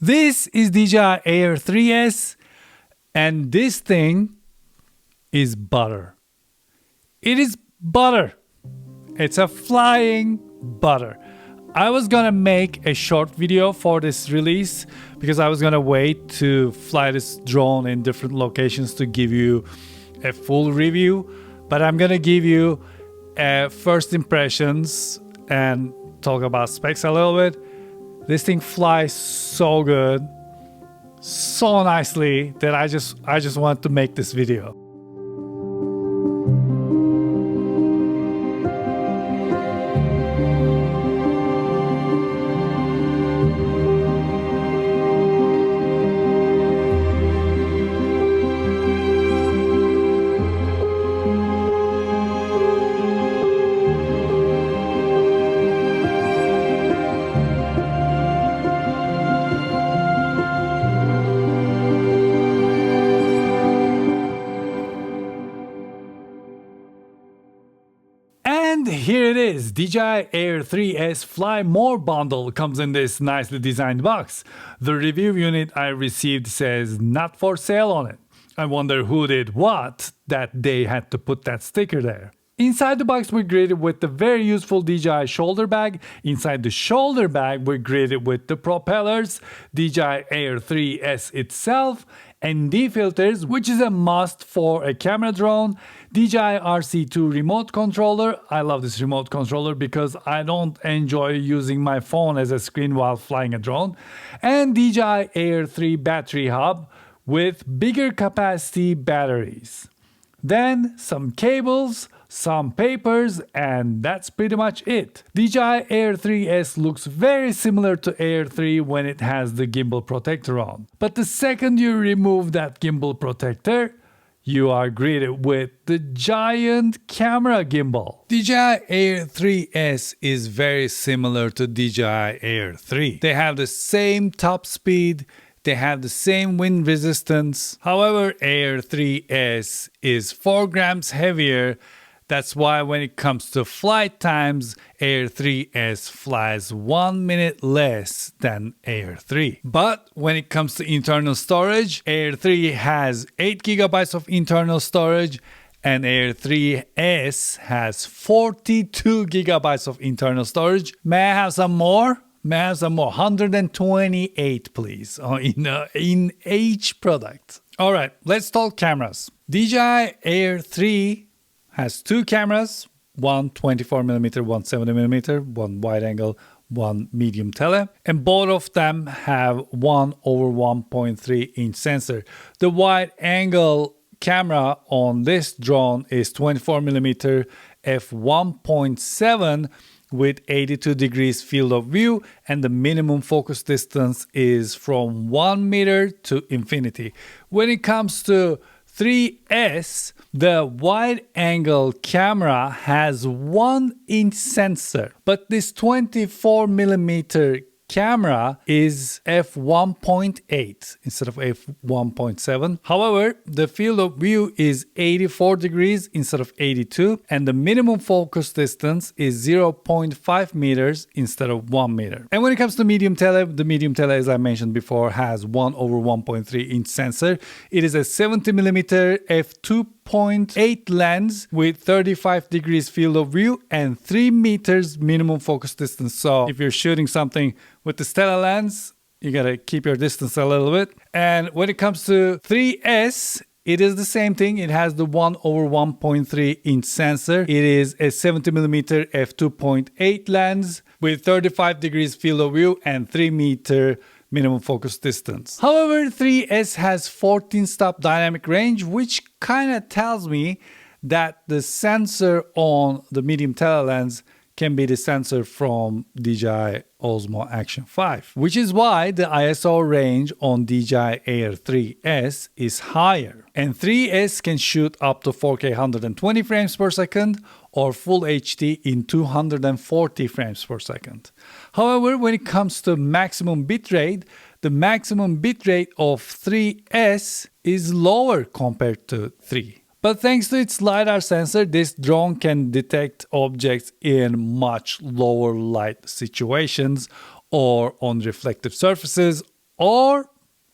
This is DJI Air 3S, and this thing is butter. It is butter. It's a flying butter. I was gonna make a short video for this release because I was gonna wait to fly this drone in different locations to give you a full review, but I'm gonna give you first impressions and talk about specs a little bit. This thing flies so good, so nicely that I just want to make this video. And here it is, DJI Air 3S Fly More bundle comes in this nicely designed box. The review unit I received says not for sale on it. I wonder who did what that they had to put that sticker there. Inside the box we're greeted with the very useful DJI shoulder bag. Inside the shoulder bag we're greeted with the propellers, DJI Air 3S itself, ND filters, which is a must for a camera drone, DJI RC2 remote controller. I love this remote controller because I don't enjoy using my phone as a screen while flying a drone, and DJI Air 3 battery hub with bigger capacity batteries. Then some cables, some papers, and that's pretty much it. DJI Air 3S looks very similar to Air 3 when it has the gimbal protector on. But the second you remove that gimbal protector, you are greeted with the giant camera gimbal. DJI Air 3S is very similar to DJI Air 3. They have the same top speed, they have the same wind resistance. However, Air 3S is 4 grams heavier. That's why when it comes to flight times, Air 3S flies 1 minute less than Air 3. But when it comes to internal storage, Air 3 has 8 gigabytes of internal storage and Air 3S has 42 gigabytes of internal storage. May I have some more? May I have some more? 128 please, in each product. All right, let's talk cameras. DJI Air 3 has 2 cameras, one 24mm, one 70mm, one wide angle, one medium tele, and both of them have 1/1.3 inch sensor. The wide angle camera on this drone is 24mm f1.7 with 82 degrees field of view, and the minimum focus distance is from 1 meter to infinity. When it comes to 3S, the wide angle camera has 1 inch sensor, but this 24mm camera is f1.8 instead of f1.7. However, the field of view is 84 degrees instead of 82, and the minimum focus distance is 0.5 meters instead of 1 meter. And when it comes to medium tele, the medium tele, as I mentioned before, has 1/1.3 inch sensor. It is a 70mm f2.8 lens with 35 degrees field of view and 3 meters minimum focus distance. So if you're shooting something with the Stella lens, you gotta keep your distance a little bit. And when it comes to 3S, it is the same thing. It has the 1/1.3 inch sensor. It is a 70mm f2.8 lens with 35 degrees field of view and 3 meter minimum focus distance. However, 3S has 14 stop dynamic range, which kind of tells me that the sensor on the medium tele lens can be the sensor from DJI Osmo Action 5, which is why the ISO range on DJI Air 3S is higher. And 3S can shoot up to 4K 120 frames per second or Full HD in 240 frames per second. However, when it comes to maximum bitrate, the maximum bitrate of 3S is lower compared to 3. But thanks to its LiDAR sensor, this drone can detect objects in much lower light situations or on reflective surfaces or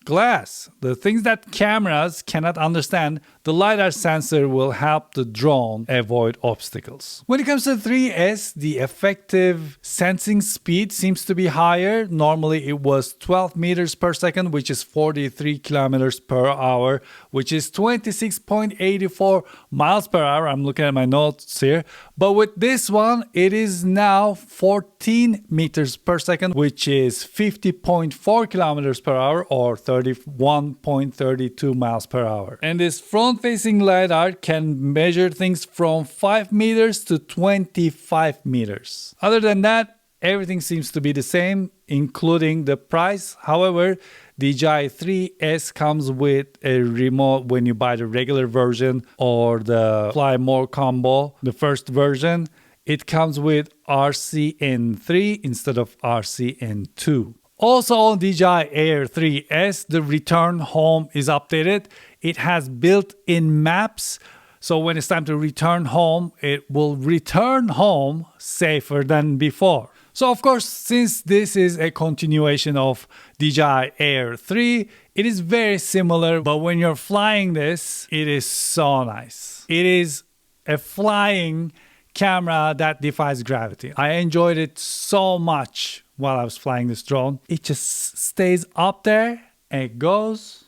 glass. The things that cameras cannot understand, the LiDAR sensor will help the drone avoid obstacles. When it comes to 3S, the effective sensing speed seems to be higher. Normally it was 12 meters per second, which is 43 kilometers per hour, which is 26.84 miles per hour. I'm looking at my notes here. But with this one, it is now 14 meters per second, which is 50.4 kilometers per hour or 31.32 miles per hour. And this front-facing LiDAR can measure things from 5 meters to 25 meters. Other than that, everything seems to be the same, including the price. However, DJI 3S comes with a remote when you buy the regular version or the Fly More combo, the first version. It comes with RCN3 instead of RCN2. Also on DJI Air 3S, the return home is updated. It has built-in maps. So when it's time to return home, it will return home safer than before. So of course, since this is a continuation of DJI Air 3, it is very similar, but when you're flying this, it is so nice. It is a flying camera that defies gravity. I enjoyed it so much while I was flying this drone. It just stays up there and it goes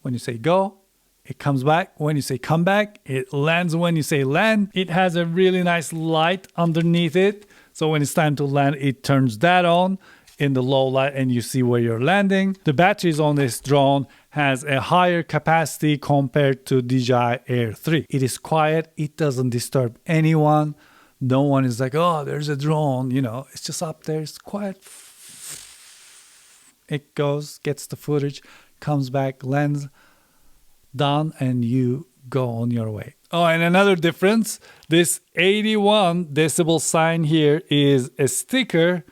when you say go. It comes back when you say come back. It lands when you say land. It has a really nice light underneath it. So when it's time to land, it turns that on in the low light and you see where you're landing. The batteries on this drone has a higher capacity compared to DJI Air 3. It is quiet. It doesn't disturb anyone. No one is like, oh, there's a drone, you know, it's just up there, it's quiet. It goes, gets the footage, comes back, lands, done, and you go on your way. Oh, and another difference, this 81 decibel sign here is a sticker,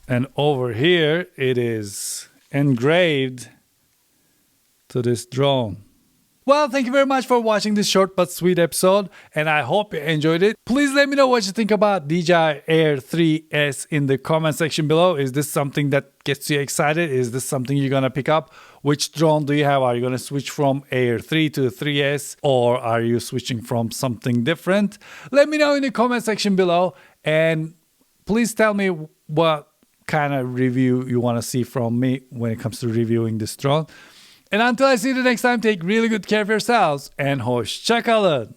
and over here it is engraved to this drone. Well, thank you very much for watching this short but sweet episode, and I hope you enjoyed it. Please let me know what you think about DJI Air 3S in the comment section below. Is this something that gets you excited? Is this something you're gonna pick up? Which drone do you have? Are you gonna switch from Air 3 to 3S, or are you switching from something different? Let me know in the comment section below, and please tell me what kind of review you want to see from me when it comes to reviewing this drone. And until I see you the next time, take really good care of yourselves and hoşça kalın.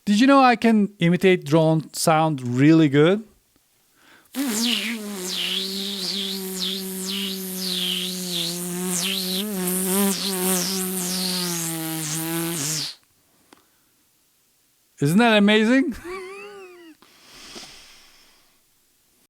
Did you know I can imitate drone sound really good? Isn't that amazing?